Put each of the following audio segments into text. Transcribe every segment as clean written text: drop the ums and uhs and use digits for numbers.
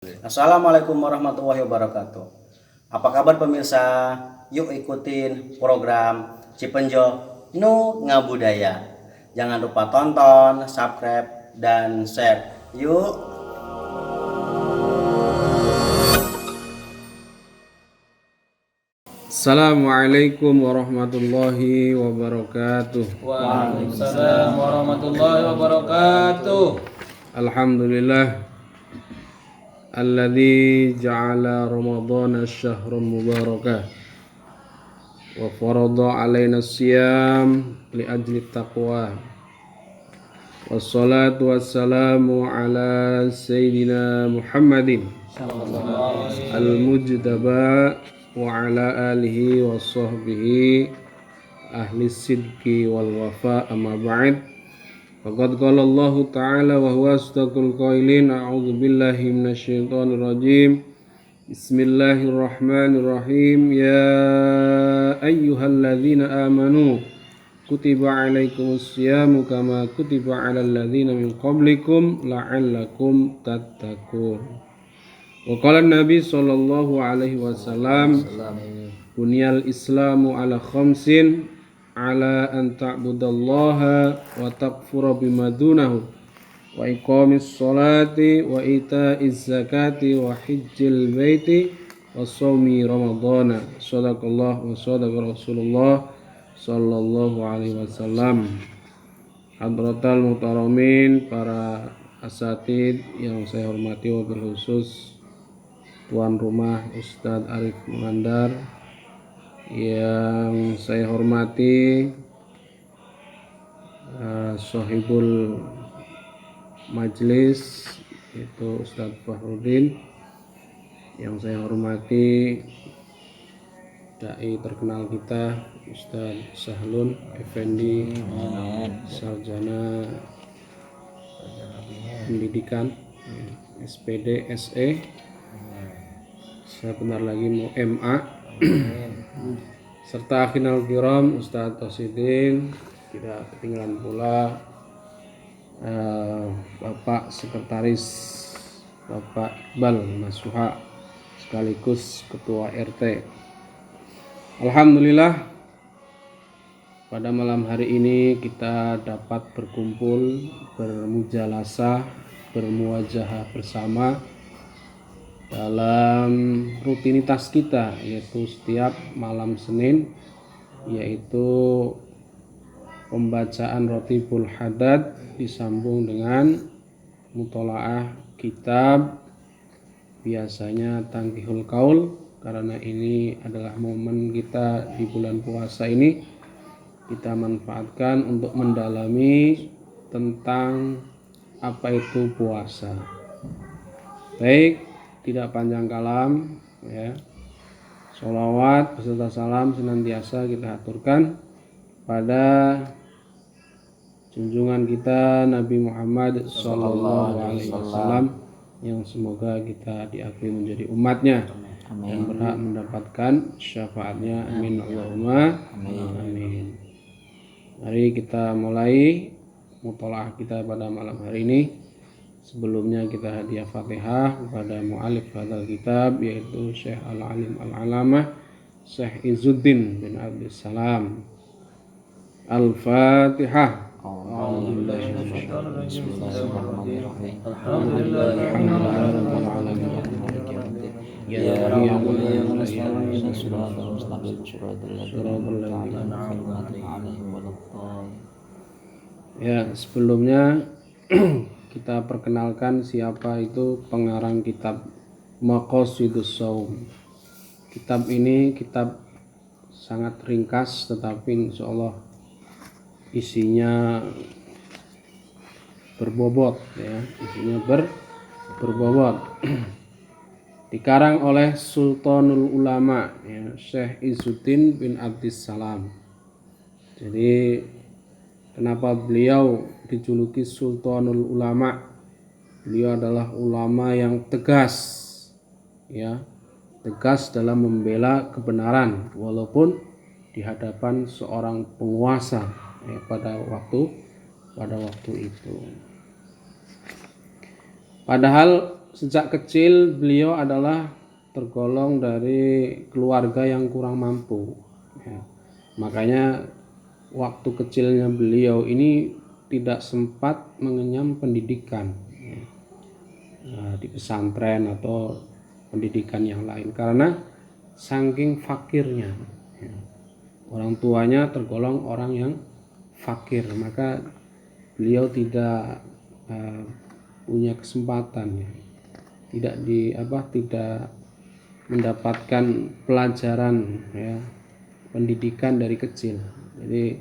Assalamualaikum warahmatullahi wabarakatuh. Apa kabar pemirsa? Yuk ikutin program Cipenjo Nu Ngabudaya. Jangan lupa tonton, subscribe, dan share. Yuk. Assalamualaikum warahmatullahi wabarakatuh. Waalaikumsalam warahmatullahi wabarakatuh. Alhamdulillah alladzi ja'ala ramadhana syahran mubarakah wa farada 'alaina siyam li ajli taqwa. Wassalatu wassalamu ala sayyidina Muhammadin al-mujtaba wa ala alihi wa sahbihi ahli sidqi wal wafa, amma ba'd. Faqad qala Allah ta'ala wa huwa asdaqul qailin, a'udzu billahi minasyaitonir rajim. Bismillahirrahmanirrahim. Ya ayyuhalladzina amanu kutiba alaikumus syamu kama kutiba alal ladzina min qablikum la'allakum tattaqun. Wa qala Nabi sallallahu alaihi wasallam, bunyal islamu ala khamsin, ala an ta'budallaha wa takfura bima dunahu wa iqamis sholati wa ita'iz zakati wa hijjil baiti wa shaumi ramadhana. Shadaqallah wa shadaqa Rasulullah sallallahu alaihi wasallam. Hadratal muhtaramin, para asatid yang saya hormati, wabil khusus tuan rumah Ustadz Arif Mangandar, yang saya hormati Sohibul Majlis itu Ustadz Fahrudin, yang saya hormati dai terkenal kita Ustadz Sahlun Effendi, sarjana pendidikan SPD SE, saya bentar lagi mau MA, serta akhinal kiram Ustadz Tosidin. Tidak ketinggalan pula Bapak Sekretaris Bapak Iqbal Masuha sekaligus Ketua RT. Alhamdulillah, pada malam hari ini kita dapat berkumpul, bermujalasah, bermuwajahah bersama dalam rutinitas kita, yaitu setiap malam Senin, yaitu pembacaan Rotibul Hadad disambung dengan mutolaah kitab, biasanya Tangkihul Qaul. Karena ini adalah momen kita di bulan puasa ini, kita manfaatkan untuk mendalami tentang apa itu puasa. Baik, tidak panjang kalam ya. Sholawat beserta salam senantiasa kita aturkan pada junjungan kita Nabi Muhammad sallallahu alaihi wasallam, yang semoga kita diakui menjadi umatnya yang berhak mendapatkan syafaatnya. Amin Allahumma amin. Mari kita mulai mutolaah kita pada malam hari ini. Sebelumnya kita hadiah Fatihah kepada mu'alif hadal kitab, yaitu Syekh Al-Alim Al-Alamah Syekh Izzuddin bin Abdussalam. Al-Fatihah. Ya, sebelumnya kita perkenalkan siapa itu pengarang kitab Maqasidus Shaum. Kitab ini kitab sangat ringkas, tetapi insyaallah isinya berbobot ya, berbobot. Dikarang oleh Sultanul Ulama ya, Syekh Izzuddin bin Abdussalam. Jadi kenapa beliau dijuluki Sultanul Ulama? Beliau adalah ulama yang tegas ya, tegas dalam membela kebenaran walaupun di hadapan seorang penguasa ya, pada waktu itu. Padahal sejak kecil beliau adalah tergolong dari keluarga yang kurang mampu. Ya. Makanya waktu kecilnya beliau ini tidak sempat mengenyam pendidikan, ya, di pesantren atau pendidikan yang lain karena saking fakirnya. Ya. Orang tuanya tergolong orang yang fakir, maka beliau tidak punya kesempatan, ya. Tidak mendapatkan pelajaran, ya, pendidikan dari kecil. Jadi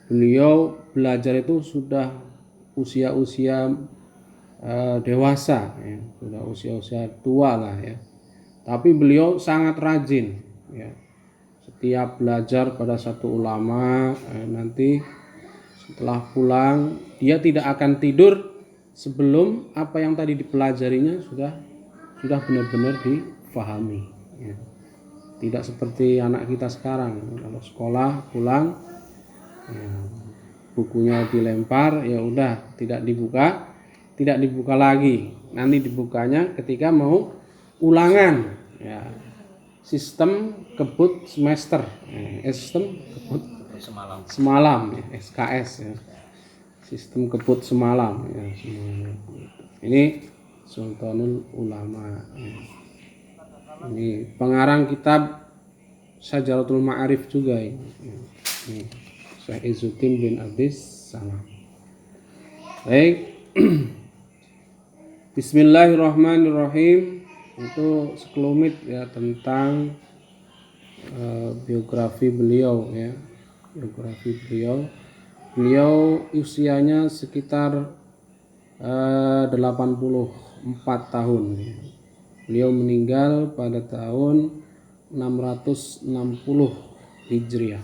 beliau belajar itu sudah usia-usia dewasa, ya, sudah usia-usia tua lah, ya. Tapi beliau sangat rajin, ya. Setiap belajar pada satu ulama, nanti setelah pulang dia tidak akan tidur sebelum apa yang tadi dipelajarinya sudah benar-benar difahami, ya. Tidak seperti anak kita sekarang, kalau sekolah pulang, ya, bukunya dilempar, ya udah tidak dibuka lagi. Nanti dibukanya ketika mau ulangan, ya. Sistem kebut semester, sistem kebut semalam, ya, SKS, ya. Sistem kebut semalam, ya, ini Sultanul Ulama, ya. Ini pengarang kitab Syajaratul Ma'arif juga ini, ya. Ini Syekh Izzuddin bin Abdis Salam. Baik. Bismillahirrahmanirrahim. Itu sekelumit, ya, tentang biografi beliau, ya. Biografi beliau usianya sekitar 84 tahun, ya. Beliau meninggal pada tahun 660 Hijriah.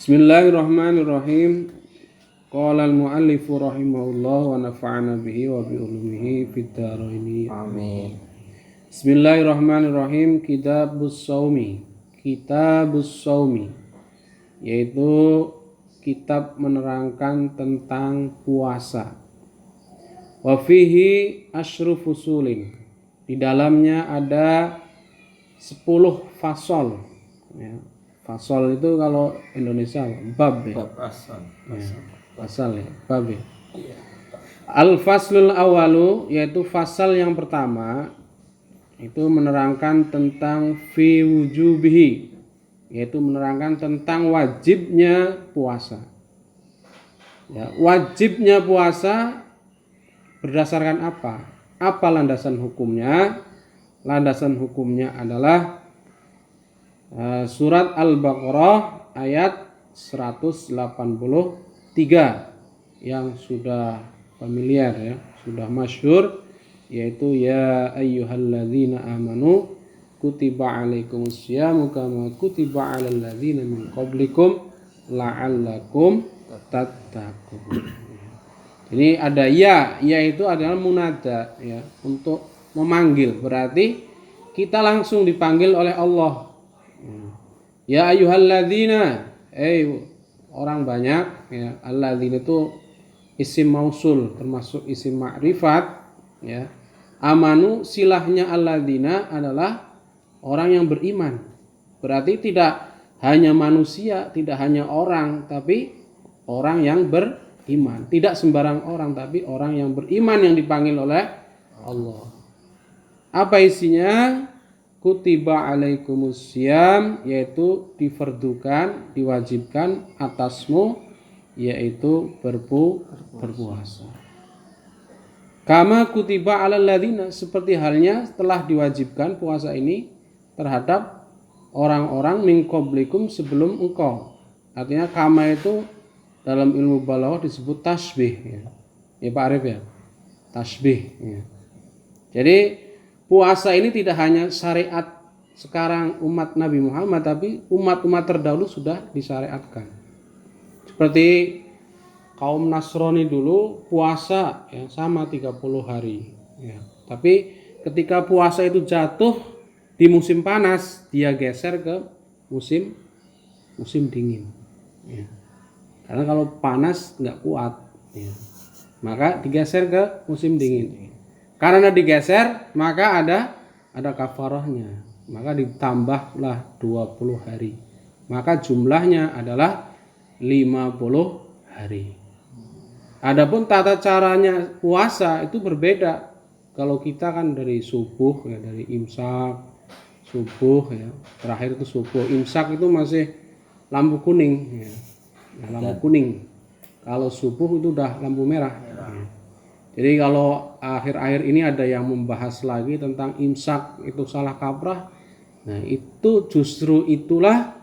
Bismillahirrahmanirrahim. Qala al-muallifu rahimahullah wa nafa'ana bihi wa bi ulumihi fid dharain. Amin. Bismillahirrahmanirrahim. Kitabus Shaumi. Kitabus Shaumi, yaitu kitab menerangkan tentang puasa. Wa fihi asyru fusulin. Di dalamnya ada 10 fasol, ya. Fasol itu kalau Indonesia bab, ya. Bab asal. Fasal, ya, bab, ya. Al-faslul awalu, yaitu fasal yang pertama, itu menerangkan tentang fi wujubihi, yaitu menerangkan tentang wajibnya puasa. Ya, wajibnya puasa berdasarkan apa? Apa landasan hukumnya? Landasan hukumnya adalah surat Al-Baqarah ayat 183 yang sudah familiar, ya, sudah masyhur, yaitu ya ayyuhalladzina amanu kutiba alaikumusyamu kama kutiba alal ladzina min qablikum la'allakum tattaqun. Ini ada ya itu adalah munada, ya, untuk memanggil, berarti kita langsung dipanggil oleh Allah. Ya ayyuhalladzina, orang banyak, ya. Alladzina itu isim mausul, termasuk isim ma'rifat, ya. Amanu silahnya alladzina adalah orang yang beriman. Berarti tidak hanya manusia, tidak hanya orang, tapi orang yang beriman. Tidak sembarang orang, tapi orang yang beriman yang dipanggil oleh Allah. Apa isinya? Kutiba alaikumussyam, yaitu difardukan, diwajibkan atasmu, yaitu berpuasa. Kama kutiba alal ladzina, seperti halnya telah diwajibkan puasa ini terhadap orang-orang min qablikum, sebelum engkau. Artinya kama itu dalam ilmu balaghah disebut tasbih, ya. Ya Pak Arif, ya. Tasbih, ya. Jadi puasa ini tidak hanya syariat sekarang umat Nabi Muhammad, tapi umat-umat terdahulu sudah disyariatkan. Seperti kaum Nasrani dulu puasa, ya, sama 30 hari, ya. Tapi ketika puasa itu jatuh di musim panas, dia geser ke musim dingin, ya. Karena kalau panas nggak kuat, ya. maka digeser ke musim dingin. Karena digeser, maka ada kafarahnya. Maka ditambahlah 20 hari. Maka jumlahnya adalah 50 hari. Adapun tata caranya puasa itu berbeda. Kalau kita kan dari subuh ya, dari imsak, subuh ya, terakhir itu subuh. Imsak itu masih lampu kuning ya. Lampu kuning. Kalau subuh itu udah lampu merah. Ya. Jadi kalau akhir-akhir ini ada yang membahas lagi tentang imsak itu salah kaprah. Nah, itu justru itulah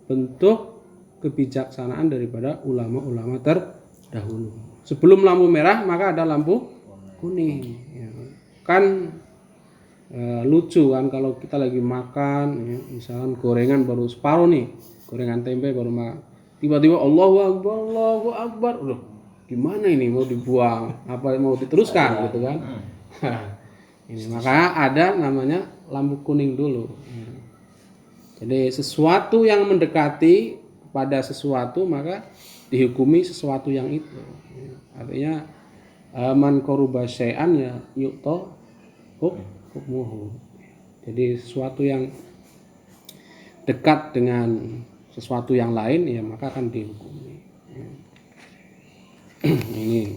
bentuk kebijaksanaan daripada ulama-ulama terdahulu. Sebelum lampu merah maka ada lampu kuning. Ya. Kan lucu kan kalau kita lagi makan, ya, misalkan gorengan baru separuh nih, gorengan tempe baru makan, tiba-tiba Allahu Akbar, loh, gimana ini mau dibuang? Apa mau diteruskan gitu kan? Ini maka ada namanya lampu kuning dulu. Ya. Jadi sesuatu yang mendekati pada sesuatu maka dihukumi sesuatu yang itu. Artinya man qaruba syai'an ya yu'ta hukmuhu. Jadi sesuatu yang dekat dengan sesuatu yang lain ya maka akan dihukumi. Ini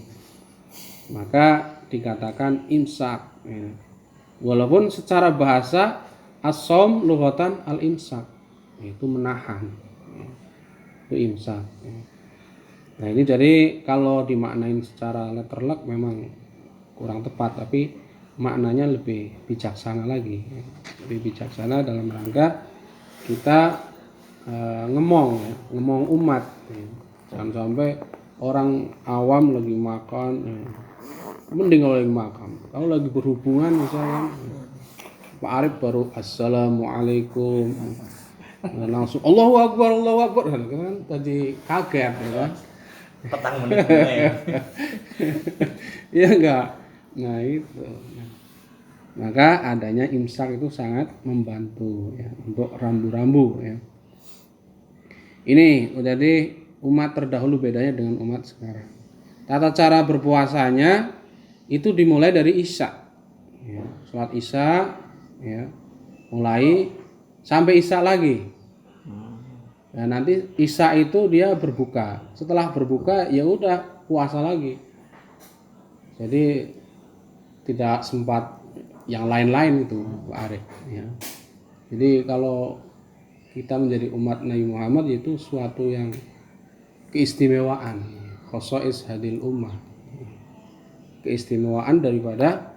maka dikatakan imsak. Walaupun secara bahasa as-shaum lughatan al-imsak, itu menahan. Itu imsak. Nah ini jadi kalau dimaknain secara letterlek memang kurang tepat, tapi maknanya lebih bijaksana lagi, lebih bijaksana dalam rangka kita ngomong umat, jangan sampai orang awam lagi makan, mending kalau lagi makan, kalau lagi berhubungan misalkan Pak Arif baru assalamualaikum langsung Allahu Akbar kan tadi kaget ya kan. Petang menit. Iya enggak. Nah itu. Maka adanya imsak itu sangat membantu ya untuk rambu-rambu ya. Ini jadi umat terdahulu bedanya dengan umat sekarang. Tata cara berpuasanya itu dimulai dari Isya. Ya, sholat Isya ya. Mulai sampai Isya lagi. Nah, nanti Isya itu dia berbuka. Setelah berbuka ya udah puasa lagi. Jadi tidak sempat yang lain-lain itu Pak Arif ya. Jadi kalau kita menjadi umat Nabi Muhammad itu suatu yang keistimewaan, khosois hadil ummah. Keistimewaan daripada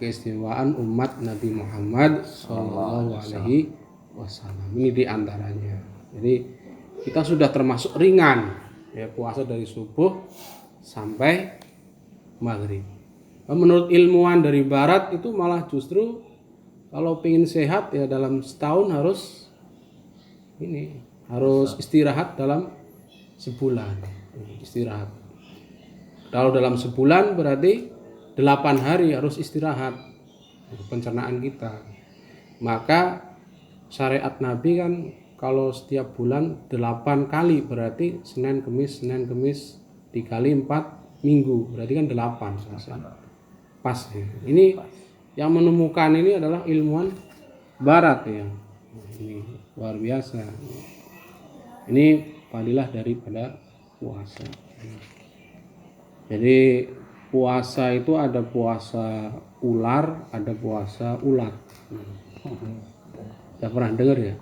keistimewaan umat Nabi Muhammad sallallahu alaihi wasallam. Ini diantaranya. Jadi kita sudah termasuk ringan ya puasa dari subuh sampai maghrib. Menurut ilmuwan dari barat itu malah justru kalau pengen sehat ya dalam setahun harus istirahat dalam sebulan. Istirahat. Kalau dalam sebulan berarti 8 hari harus istirahat pencernaan kita. Maka syariat Nabi kan kalau setiap bulan 8 kali berarti Senin Kemis dikali 4 minggu berarti kan 8 pas ya. Ini yang menemukan ini adalah ilmuwan barat ya. Ini luar biasa. Ini fadilah daripada puasa. Jadi puasa itu ada puasa ular, ada puasa ulat. Udah pernah dengar ya?